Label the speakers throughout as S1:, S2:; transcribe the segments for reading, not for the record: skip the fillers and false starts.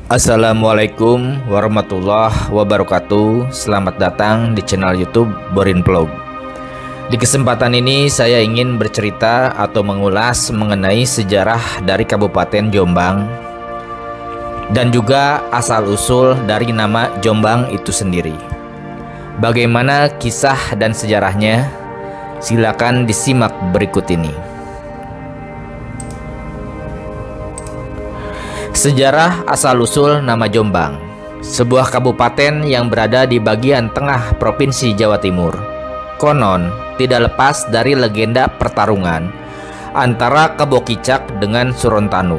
S1: Assalamualaikum warahmatullahi wabarakatuh. Selamat datang di channel YouTube Borin Vlog. Di kesempatan ini saya ingin bercerita atau mengulas mengenai sejarah dari Kabupaten Jombang dan juga asal-usul dari nama Jombang itu sendiri. Bagaimana kisah dan sejarahnya? Silakan disimak berikut ini. Sejarah asal-usul nama Jombang, sebuah kabupaten yang berada di bagian tengah Provinsi Jawa Timur. Konon tidak lepas dari legenda pertarungan antara Kebo Kicak dengan Surontanu.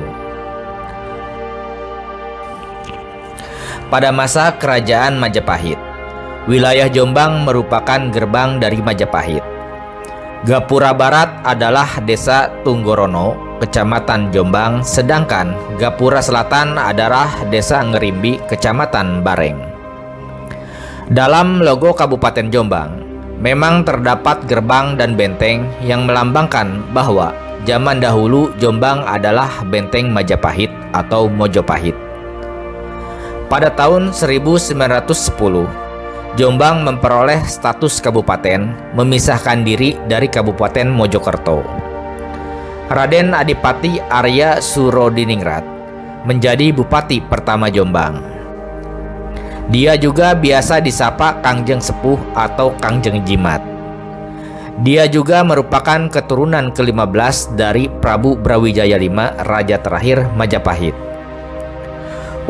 S1: Pada masa Kerajaan Majapahit, wilayah Jombang merupakan gerbang dari Majapahit. Gapura Barat adalah Desa Tunggorono, Kecamatan Jombang, sedangkan Gapura Selatan adalah Desa Ngerimbi, Kecamatan Bareng. Dalam logo Kabupaten Jombang, memang terdapat gerbang dan benteng yang melambangkan bahwa zaman dahulu Jombang adalah benteng Majapahit atau Mojopahit. Pada tahun 1910, Jombang memperoleh status kabupaten, memisahkan diri dari Kabupaten Mojokerto. Raden Adipati Arya Surodiningrat menjadi bupati pertama Jombang. Dia juga biasa disapa Kangjeng Sepuh atau Kangjeng Jimat. Dia juga merupakan keturunan ke-15 dari Prabu Brawijaya V, Raja terakhir Majapahit.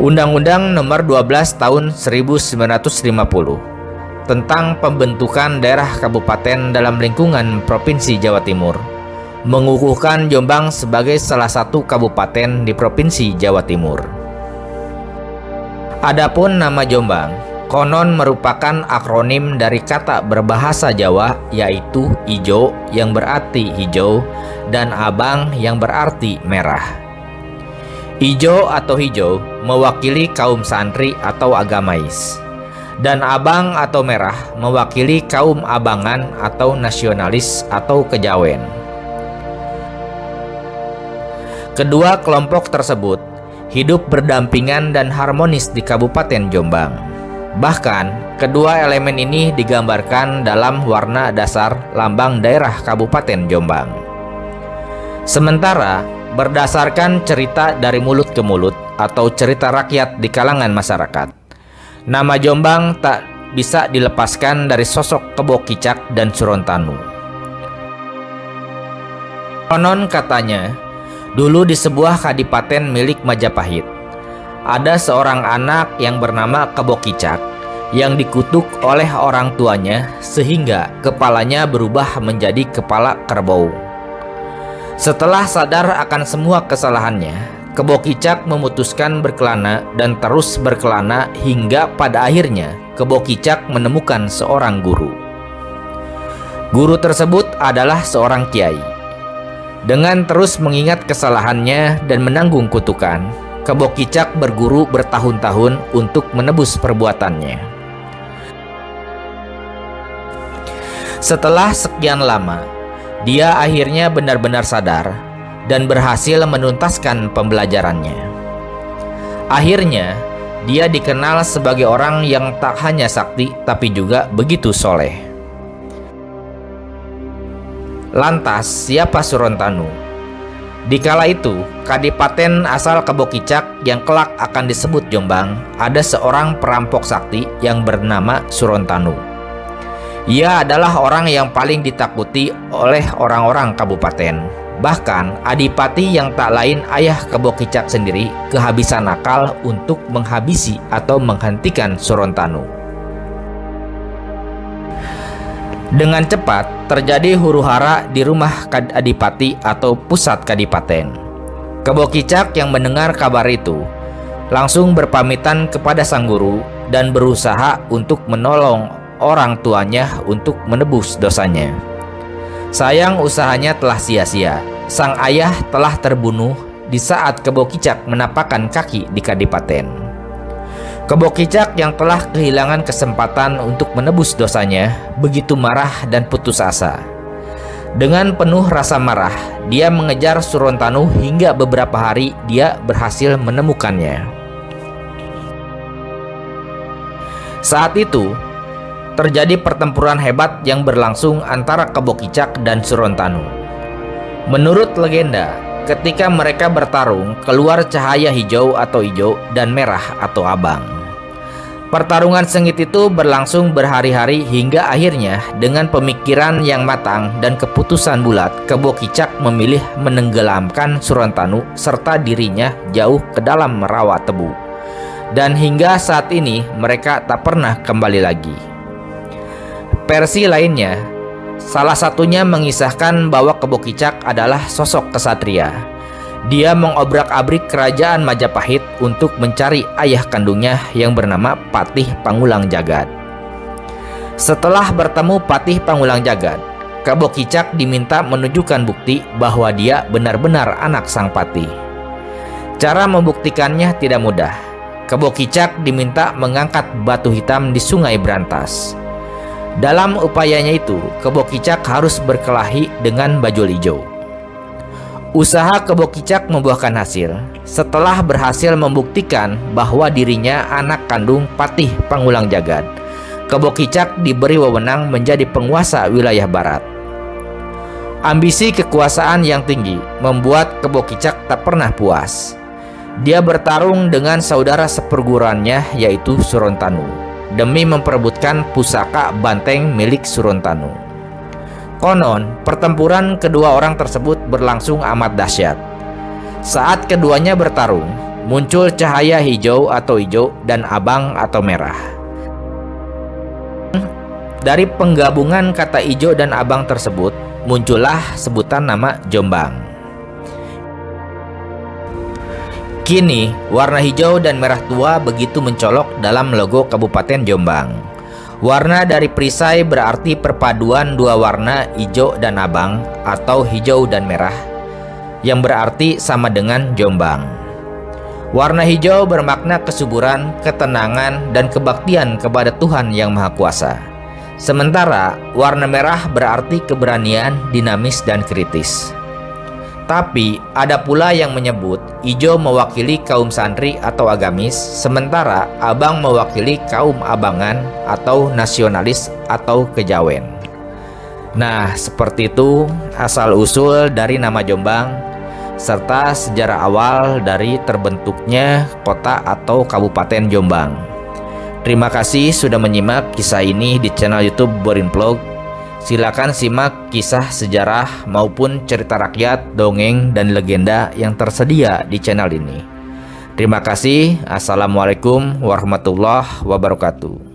S1: Undang-Undang Nomor 12 Tahun 1950 tentang pembentukan daerah kabupaten dalam lingkungan Provinsi Jawa Timur mengukuhkan Jombang sebagai salah satu kabupaten di Provinsi Jawa Timur. Adapun nama Jombang konon merupakan akronim dari kata berbahasa Jawa yaitu ijo yang berarti hijau dan abang yang berarti merah. Ijo atau hijau mewakili kaum santri atau agamais, dan abang atau merah mewakili kaum abangan atau nasionalis atau kejawen. Kedua kelompok tersebut hidup berdampingan dan harmonis di Kabupaten Jombang. Bahkan, kedua elemen ini digambarkan dalam warna dasar lambang daerah Kabupaten Jombang. Sementara, berdasarkan cerita dari mulut ke mulut atau cerita rakyat di kalangan masyarakat, nama Jombang tak bisa dilepaskan dari sosok Kebo Kicak dan Surontanu. Konon katanya, dulu di sebuah kadipaten milik Majapahit, ada seorang anak yang bernama Kebo Kicak yang dikutuk oleh orang tuanya sehingga kepalanya berubah menjadi kepala kerbau. Setelah sadar akan semua kesalahannya, Kebo Kicak memutuskan berkelana dan terus berkelana hingga pada akhirnya Kebo Kicak menemukan seorang guru. Guru tersebut adalah seorang kiai. Dengan terus mengingat kesalahannya dan menanggung kutukan, Kebo Kicak berguru bertahun-tahun untuk menebus perbuatannya. Setelah sekian lama, dia akhirnya benar-benar sadar dan berhasil menuntaskan pembelajarannya. Akhirnya, dia dikenal sebagai orang yang tak hanya sakti tapi juga begitu soleh. Lantas, siapa Surontanu? Dikala itu, kadipaten asal Kebo Kicak yang kelak akan disebut Jombang, ada seorang perampok sakti yang bernama Surontanu. Ia adalah orang yang paling ditakuti oleh orang-orang kabupaten. Bahkan, Adipati yang tak lain ayah Kebo Kicak sendiri kehabisan akal untuk menghabisi atau menghentikan Surontanu. Dengan cepat, terjadi huru-hara di rumah Adipati atau pusat kadipaten. Kebo Kicak yang mendengar kabar itu langsung berpamitan kepada sang guru dan berusaha untuk menolong orang tuanya untuk menebus dosanya. Sayang usahanya telah sia-sia. Sang ayah telah terbunuh di saat Kebo Kicak menapakkan kaki di kadipaten. Kebo Kicak yang telah kehilangan kesempatan untuk menebus dosanya begitu marah dan putus asa. Dengan penuh rasa marah, dia mengejar Surontanu hingga beberapa hari dia berhasil menemukannya. Saat itu, terjadi pertempuran hebat yang berlangsung antara Kebo Kicak dan Surontanu. Menurut legenda, ketika mereka bertarung, keluar cahaya hijau atau ijo dan merah atau abang. Pertarungan sengit itu berlangsung berhari-hari hingga akhirnya dengan pemikiran yang matang dan keputusan bulat, Kebo Kicak memilih menenggelamkan Surontanu serta dirinya jauh ke dalam rawa tebu. Dan hingga saat ini mereka tak pernah kembali lagi. Versi lainnya, salah satunya mengisahkan bahwa Kebo Kicak adalah sosok kesatria. Dia mengobrak-abrik kerajaan Majapahit untuk mencari ayah kandungnya yang bernama Patih Pangulang Jagad. Setelah bertemu Patih Pangulang Jagad, Kebo Kicak diminta menunjukkan bukti bahwa dia benar-benar anak sang patih. Cara membuktikannya tidak mudah. Kebo Kicak diminta mengangkat batu hitam di Sungai Brantas. Dalam upayanya itu, Kebo Kicak harus berkelahi dengan Bajul Ijo. Usaha Kebo Kicak membuahkan hasil. Setelah berhasil membuktikan bahwa dirinya anak kandung Patih Pangulang Jagad, Kebo Kicak diberi wewenang menjadi penguasa wilayah barat. Ambisi kekuasaan yang tinggi membuat Kebo Kicak tak pernah puas. Dia bertarung dengan saudara seperguruannya yaitu Surontanu demi memperebutkan pusaka banteng milik Surontanu. Konon, pertempuran kedua orang tersebut berlangsung amat dahsyat. Saat keduanya bertarung, muncul cahaya hijau atau ijo dan abang atau merah. Dari penggabungan kata ijo dan abang tersebut, muncullah sebutan nama Jombang. Kini, warna hijau dan merah tua begitu mencolok dalam logo Kabupaten Jombang. Warna dari perisai berarti perpaduan dua warna hijau dan abang atau hijau dan merah, yang berarti sama dengan Jombang. Warna hijau bermakna kesuburan, ketenangan, dan kebaktian kepada Tuhan Yang Maha Kuasa. Sementara warna merah berarti keberanian, dinamis, dan kritis. Tapi ada pula yang menyebut ijo mewakili kaum santri atau agamis, sementara abang mewakili kaum abangan atau nasionalis atau kejawen. Nah, seperti itu asal-usul dari nama Jombang serta sejarah awal dari terbentuknya kota atau Kabupaten Jombang. Terima kasih sudah menyimak kisah ini di channel YouTube Borin Vlog. Silakan simak kisah sejarah maupun cerita rakyat, dongeng, dan legenda yang tersedia di channel ini. Terima kasih. Assalamualaikum warahmatullahi wabarakatuh.